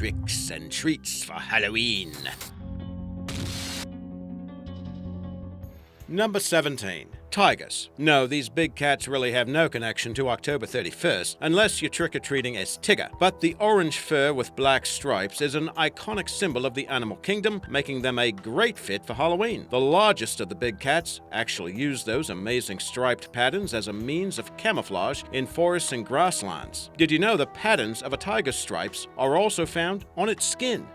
tricks and treats for Halloween. Number 17. Tigers. No, these big cats really have no connection to October 31st, unless you're trick-or-treating as Tigger. But the orange fur with black stripes is an iconic symbol of the animal kingdom, making them a great fit for Halloween. The largest of the big cats actually use those amazing striped patterns as a means of camouflage in forests and grasslands. Did you know the patterns of a tiger's stripes are also found on its skin?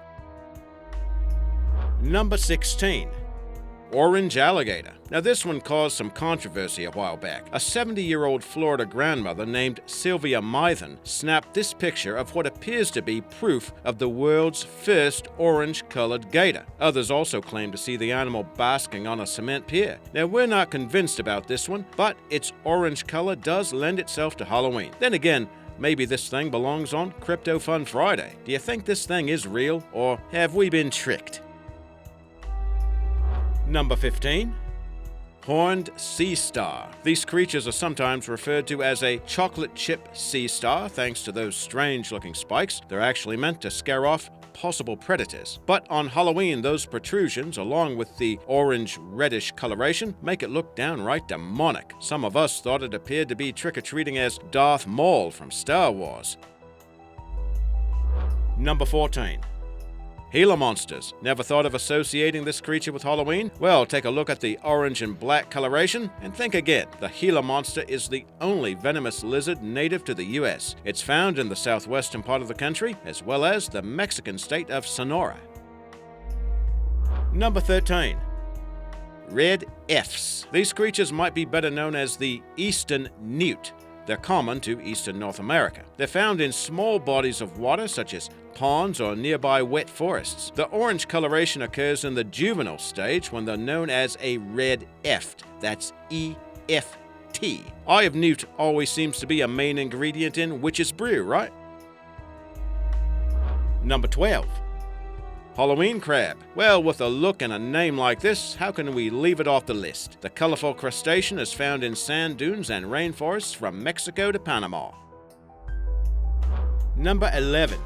Number 16. Orange alligator. Now this one caused some controversy a while back. A 70-year-old Florida grandmother named Sylvia Mythen snapped this picture of what appears to be proof of the world's first orange-colored gator. Others also claim to see the animal basking on a cement pier. Now we're not convinced about this one, but its orange color does lend itself to Halloween. Then again, maybe this thing belongs on Crypto Fun Friday. Do you think this thing is real, or have we been tricked? Number 15. Horned sea star. These creatures are sometimes referred to as a chocolate chip sea star thanks to those strange-looking spikes. They're actually meant to scare off possible predators. But on Halloween, those protrusions, along with the orange-reddish coloration, make it look downright demonic. Some of us thought it appeared to be trick-or-treating as Darth Maul from Star Wars. Number 14. Gila monsters. Never thought of associating this creature with Halloween? Well, take a look at the orange and black coloration and think again. The Gila monster is the only venomous lizard native to the U.S. It's found in the southwestern part of the country, as well as the Mexican state of Sonora. Number 13. Red F's. These creatures might be better known as the eastern newt. They're common to eastern North America. They're found in small bodies of water such as ponds or nearby wet forests. The orange coloration occurs in the juvenile stage when they're known as a red eft. That's E-F-T. Eye of newt always seems to be a main ingredient in witch's brew, right? Number 12. Halloween crab. Well, with a look and a name like this, how can we leave it off the list? The colorful crustacean is found in sand dunes and rainforests from Mexico to Panama. Number 11.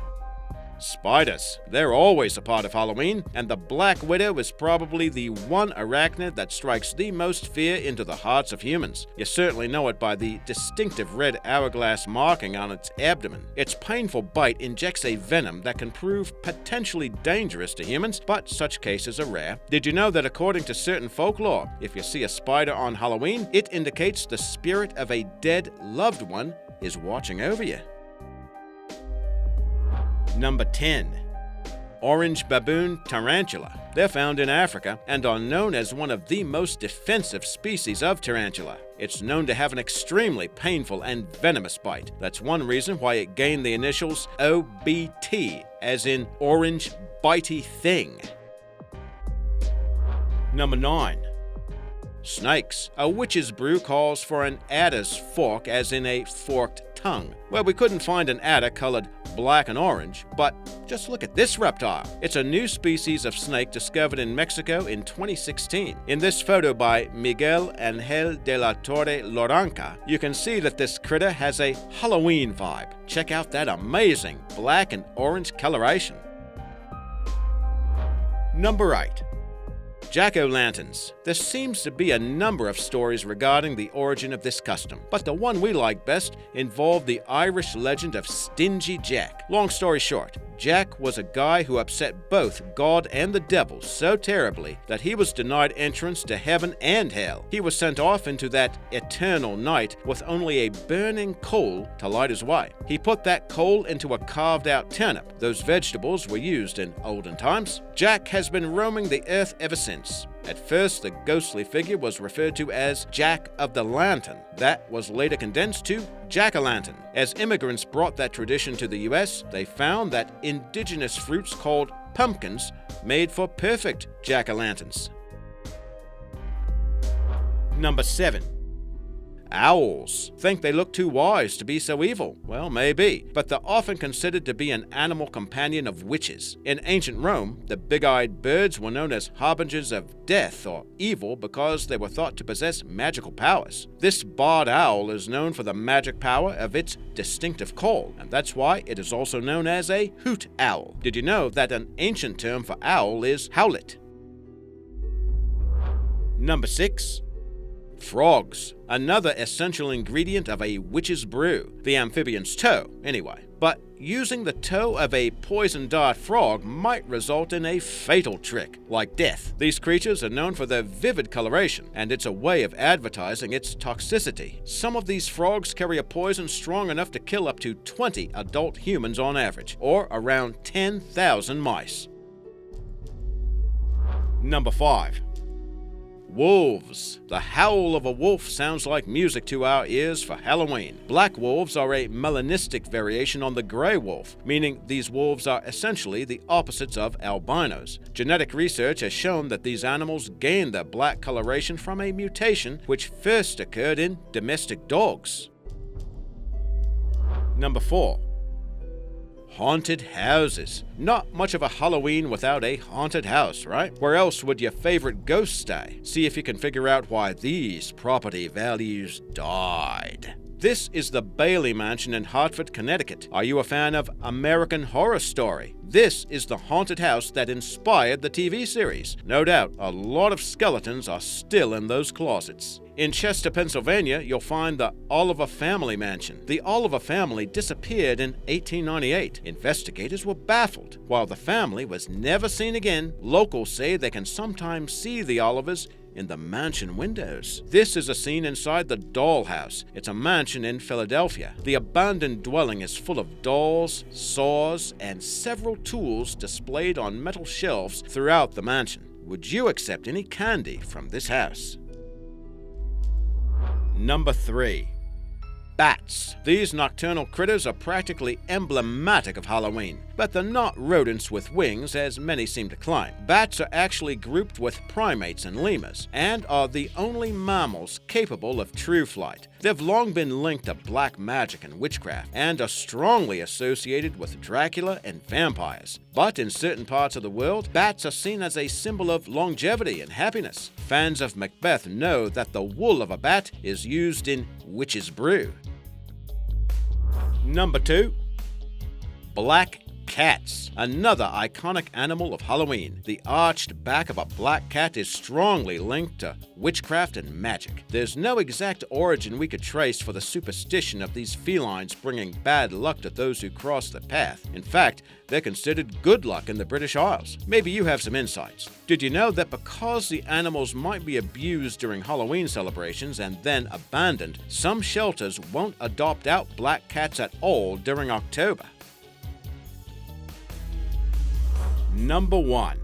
Spiders. They're always a part of Halloween, and the black widow is probably the one arachnid that strikes the most fear into the hearts of humans. You certainly know it by the distinctive red hourglass marking on its abdomen. Its painful bite injects a venom that can prove potentially dangerous to humans, but such cases are rare. Did you know that according to certain folklore, if you see a spider on Halloween, it indicates the spirit of a dead loved one is watching over you? Number 10. Orange baboon tarantula. They're found in Africa and are known as one of the most defensive species of tarantula. It's known to have an extremely painful and venomous bite. That's one reason why it gained the initials OBT, as in orange bitey thing. Number 9. Snakes. A witch's brew calls for an adder's fork, as in a forked tongue. Well, we couldn't find an adder colored black and orange, but just look at this reptile. It's a new species of snake discovered in Mexico in 2016. In this photo by Miguel Angel de la Torre Loranca, you can see that this critter has a Halloween vibe. Check out that amazing black and orange coloration. Number 8. Jack-o'-lanterns. There seems to be a number of stories regarding the origin of this custom, but the one we like best involved the Irish legend of Stingy Jack. Long story short, Jack was a guy who upset both God and the devil so terribly that he was denied entrance to heaven and hell. He was sent off into that eternal night with only a burning coal to light his way. He put that coal into a carved-out turnip. Those vegetables were used in olden times. Jack has been roaming the earth ever since. At first, the ghostly figure was referred to as Jack of the Lantern. That was later condensed to Jack-o'-lantern. As immigrants brought that tradition to the U.S., they found that indigenous fruits called pumpkins made for perfect jack-o'-lanterns. Number 7. Owls. Think they look too wise to be so evil? Well, maybe, but they're often considered to be an animal companion of witches. In ancient Rome, the big-eyed birds were known as harbingers of death or evil because they were thought to possess magical powers. This barred owl is known for the magic power of its distinctive call, and that's why it is also known as a hoot owl. Did you know that an ancient term for owl is howlet? Number 6. Frogs. Another essential ingredient of a witch's brew. The amphibian's toe, anyway. But using the toe of a poison dart frog might result in a fatal trick, like death. These creatures are known for their vivid coloration, and it's a way of advertising its toxicity. Some of these frogs carry a poison strong enough to kill up to 20 adult humans on average, or around 10,000 mice. Number 5. Wolves. The howl of a wolf sounds like music to our ears for Halloween. Black wolves are a melanistic variation on the gray wolf, meaning these wolves are essentially the opposites of albinos. Genetic research has shown that these animals gain their black coloration from a mutation which first occurred in domestic dogs. Number 4. Haunted houses. Not much of a Halloween without a haunted house, right? Where else would your favorite ghost stay? See if you can figure out why these property values died. This is the Bailey Mansion in Hartford, Connecticut. Are you a fan of American Horror Story? This is the haunted house that inspired the TV series. No doubt, a lot of skeletons are still in those closets. In Chester, Pennsylvania, you'll find the Oliver family mansion. The Oliver family disappeared in 1898. Investigators were baffled. While the family was never seen again, locals say they can sometimes see the Olivers in the mansion windows. This is a scene inside the dollhouse. It's a mansion in Philadelphia. The abandoned dwelling is full of dolls, saws, and several tools displayed on metal shelves throughout the mansion. Would you accept any candy from this house? Number 3. Bats. These nocturnal critters are practically emblematic of Halloween, but they're not rodents with wings as many seem to claim. Bats are actually grouped with primates and lemurs, and are the only mammals capable of true flight. They've long been linked to black magic and witchcraft, and are strongly associated with Dracula and vampires. But in certain parts of the world, bats are seen as a symbol of longevity and happiness. Fans of Macbeth know that the wool of a bat is used in witch's brew. Number 2. Black cats. Another iconic animal of Halloween. The arched back of a black cat is strongly linked to witchcraft and magic. There's no exact origin we could trace for the superstition of these felines bringing bad luck to those who cross the path. In fact, they're considered good luck in the British Isles. Maybe you have some insights. Did you know that because the animals might be abused during Halloween celebrations and then abandoned, some shelters won't adopt out black cats at all during October? Number 1.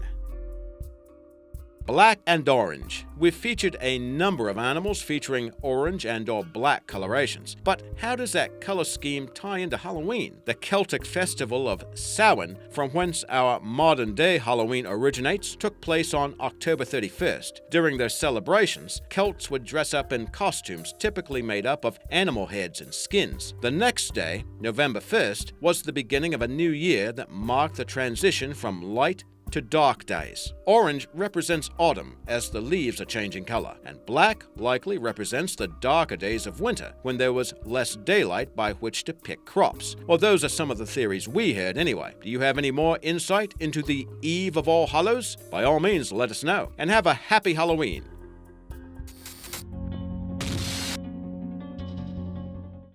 Black and orange. We've featured a number of animals featuring orange and/or black colorations. But how does that color scheme tie into Halloween? The Celtic festival of Samhain, from whence our modern-day Halloween originates, took place on October 31st. During their celebrations, Celts would dress up in costumes typically made up of animal heads and skins. The next day, November 1st, was the beginning of a new year that marked the transition from light to dark days. Orange represents autumn as the leaves are changing color, and black likely represents the darker days of winter when there was less daylight by which to pick crops. Well, those are some of the theories we heard anyway. Do you have any more insight into the Eve of All Hallows? By all means, let us know. And have a happy Halloween.